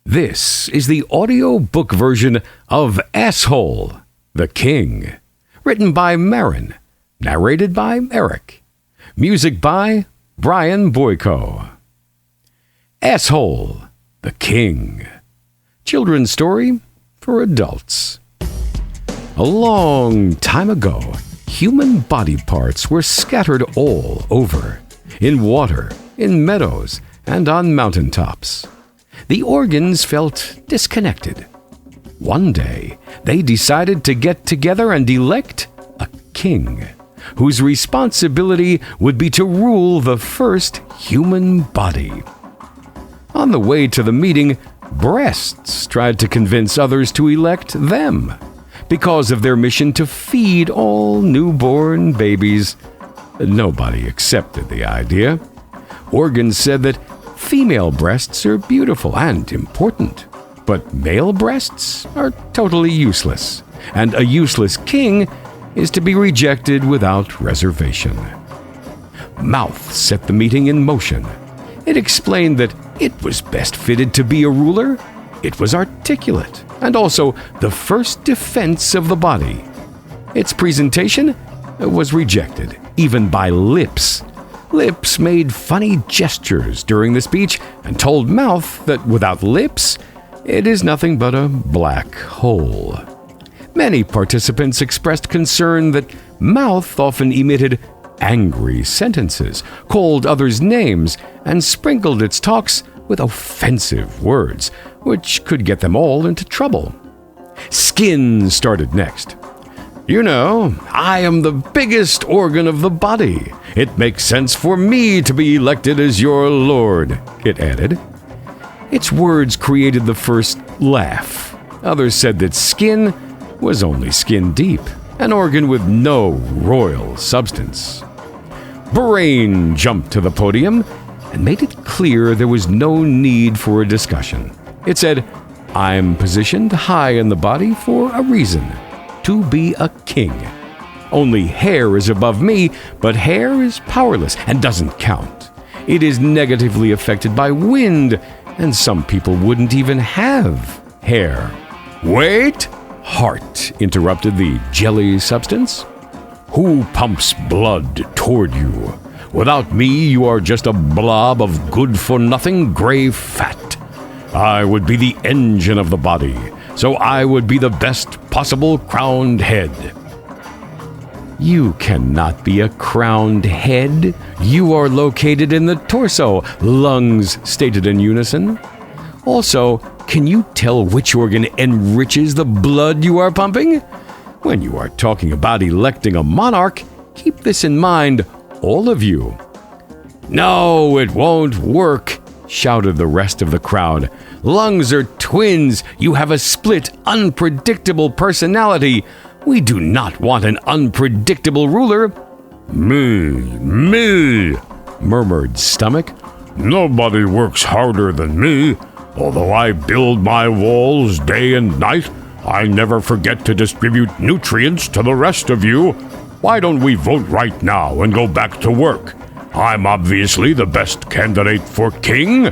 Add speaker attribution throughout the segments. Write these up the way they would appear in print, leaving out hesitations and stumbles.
Speaker 1: This is the audiobook version of Asshole, the King, written by Marin, narrated by Eric, music by Brian Boyko. Asshole, the King, children's story for adults. A long time ago, human body parts were scattered all over, in water, in meadows, and on mountaintops. The organs felt disconnected. One day, they decided to get together and elect a king, whose responsibility would be to rule the first human body. On the way to the meeting, breasts tried to convince others to elect them because of their mission to feed all newborn babies. Nobody accepted the idea. Organs said that female breasts are beautiful and important, but male breasts are totally useless, and a useless king is to be rejected without reservation. Mouth set the meeting in motion. It explained that it was best fitted to be a ruler. It was articulate, and also the first defense of the body. Its presentation was rejected, even by lips. Lips made funny gestures during the speech and told Mouth that without lips, it is nothing but a black hole. Many participants expressed concern that Mouth often emitted angry sentences, called others names, and sprinkled its talks with offensive words, which could get them all into trouble. Skin started next. "You know, I am the biggest organ of the body. It makes sense for me to be elected as your lord," it added. Its words created the first laugh. Others said that skin was only skin deep, an organ with no royal substance. Brain jumped to the podium and made it clear there was no need for a discussion. It said, "I'm positioned high in the body for a reason. To be a king. Only hair is above me, but hair is powerless and doesn't count. It is negatively affected by wind, and some people wouldn't even have hair." "Wait!" Heart interrupted the jelly substance. "Who pumps blood toward you? Without me, you are just a blob of good-for-nothing gray fat. I would be the engine of the body, so I would be the best possible crowned head." "You cannot be a crowned head. You are located in the torso," lungs stated in unison. "Also, can you tell which organ enriches the blood you are pumping? When you are talking about electing a monarch, keep this in mind, all of you." "No, it won't work," shouted the rest of the crowd. "Lungs are twins. You have a split, unpredictable personality. We do not want an unpredictable ruler." Me, murmured Stomach. "Nobody works harder than me. Although I build my walls day and night, I never forget to distribute nutrients to the rest of you. Why don't we vote right now and go back to work? I'm obviously the best candidate for king."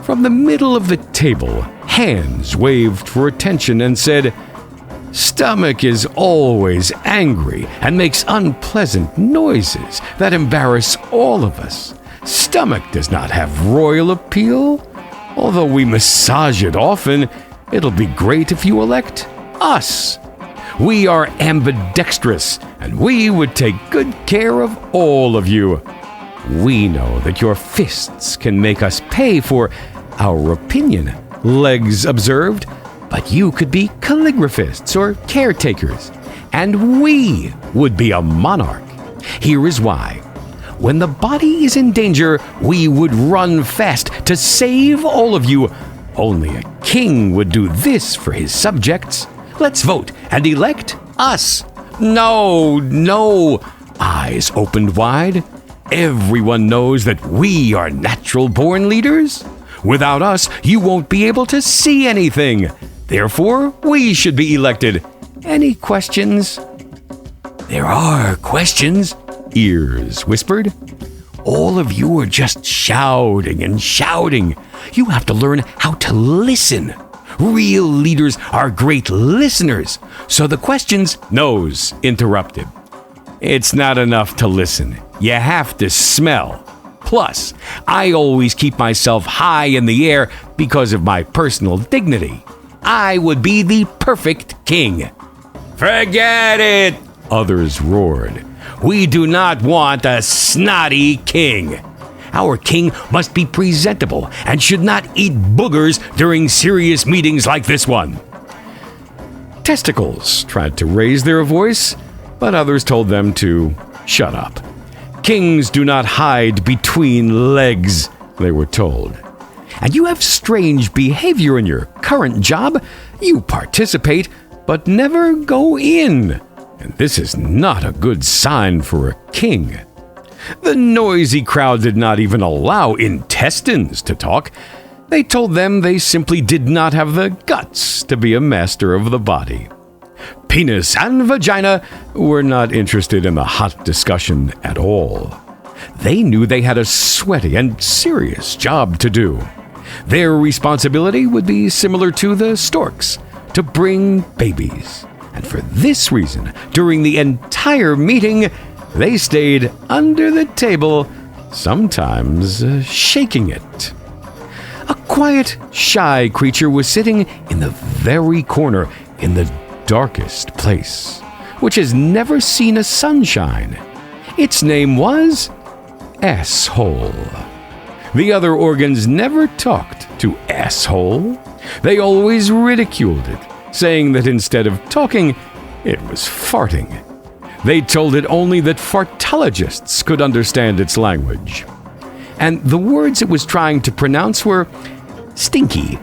Speaker 1: From the middle of the table, hands waved for attention and said, "Stomach is always angry and makes unpleasant noises that embarrass all of us. Stomach does not have royal appeal. Although we massage it often, it'll be great if you elect us. We are ambidextrous, and we would take good care of all of you. We know that your fists can make us pay for our opinion," Legs observed, "but you could be calligraphists or caretakers, and we would be a monarch. Here is why. When the body is in danger, we would run fast to save all of you. Only a king would do this for his subjects. Let's vote and elect us." No. Eyes opened wide. Everyone knows that we are natural-born leaders. Without us, you won't be able to see anything. Therefore, we should be elected. Any questions? "There are questions," Ears whispered. all of you are just shouting and shouting. You have to learn how to listen. Real leaders are great listeners. So the questions, Nose interrupted. It's not enough to listen. You have to smell. Plus, I always keep myself high in the air because of my personal dignity. I would be the perfect king. Forget it, others roared. We do not want a snotty king. Our king must be presentable and should not eat boogers during serious meetings like this one. Testicles tried to raise their voice, but others told them to shut up. Kings do not hide between legs, they were told. And you have strange behavior in your current job. You participate, but never go in. And this is not a good sign for a king. The noisy crowd did not even allow intestines to talk. They told them they simply did not have the guts to be a master of the body. Penis and vagina were not interested in the hot discussion at all. They knew they had a sweaty and serious job to do. Their responsibility would be similar to the storks, to bring babies. And for this reason, during the entire meeting, they stayed under the table, sometimes shaking it. A quiet, shy creature was sitting in the very corner, in the darkest place, which has never seen a sunshine. Its name was Asshole. The other organs never talked to Asshole. They always ridiculed it, saying that instead of talking, it was farting. They told it only that fartologists could understand its language. And the words it was trying to pronounce were stinky.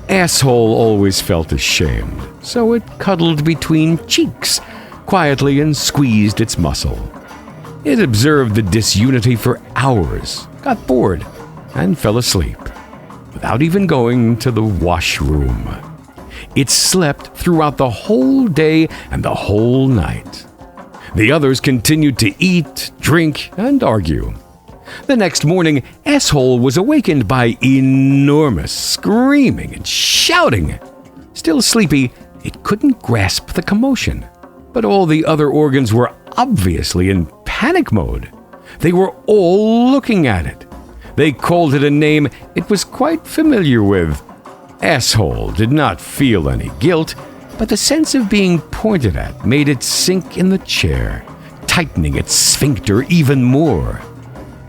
Speaker 1: Asshole always felt ashamed, so it cuddled between cheeks, quietly, and squeezed its muscle. It observed the disunity for hours, got bored, and fell asleep, without even going to the washroom. It slept throughout the whole day and the whole night. The others continued to eat, drink, and argue. The next morning, Asshole was awakened by enormous screaming and shouting. Still sleepy, it couldn't grasp the commotion. But all the other organs were obviously in panic mode. They were all looking at it. They called it a name it was quite familiar with. Asshole did not feel any guilt, but the sense of being pointed at made it sink in the chair, tightening its sphincter even more.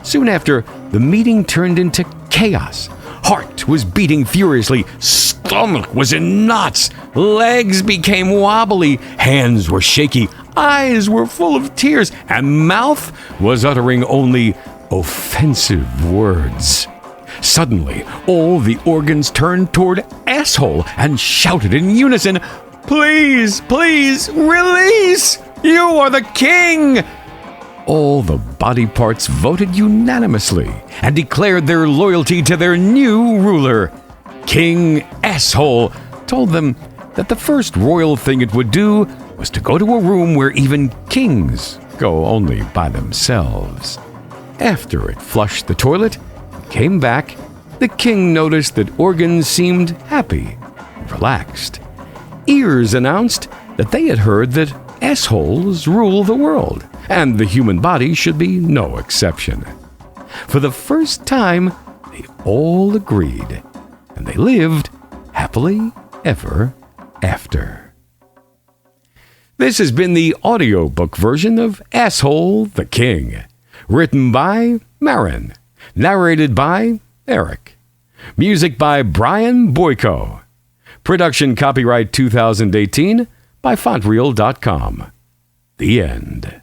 Speaker 1: Soon after, the meeting turned into chaos. Heart was beating furiously, stomach was in knots, legs became wobbly, hands were shaky, eyes were full of tears, and mouth was uttering only offensive words. Suddenly, all the organs turned toward Asshole and shouted in unison, "Please, please, release! You are the king!" All the body parts voted unanimously and declared their loyalty to their new ruler. King Asshole told them that the first royal thing it would do was to go to a room where even kings go only by themselves. After it flushed the toilet and came back, the king noticed that organs seemed happy and relaxed. Ears announced that they had heard that assholes rule the world, and the human body should be no exception. For the first time, they all agreed, and they lived happily ever after. This has been the audiobook version of Asshole the King, written by Marin, narrated by Eric. Music by Brian Boyko. Production copyright 2018 by fontreel.com. The end.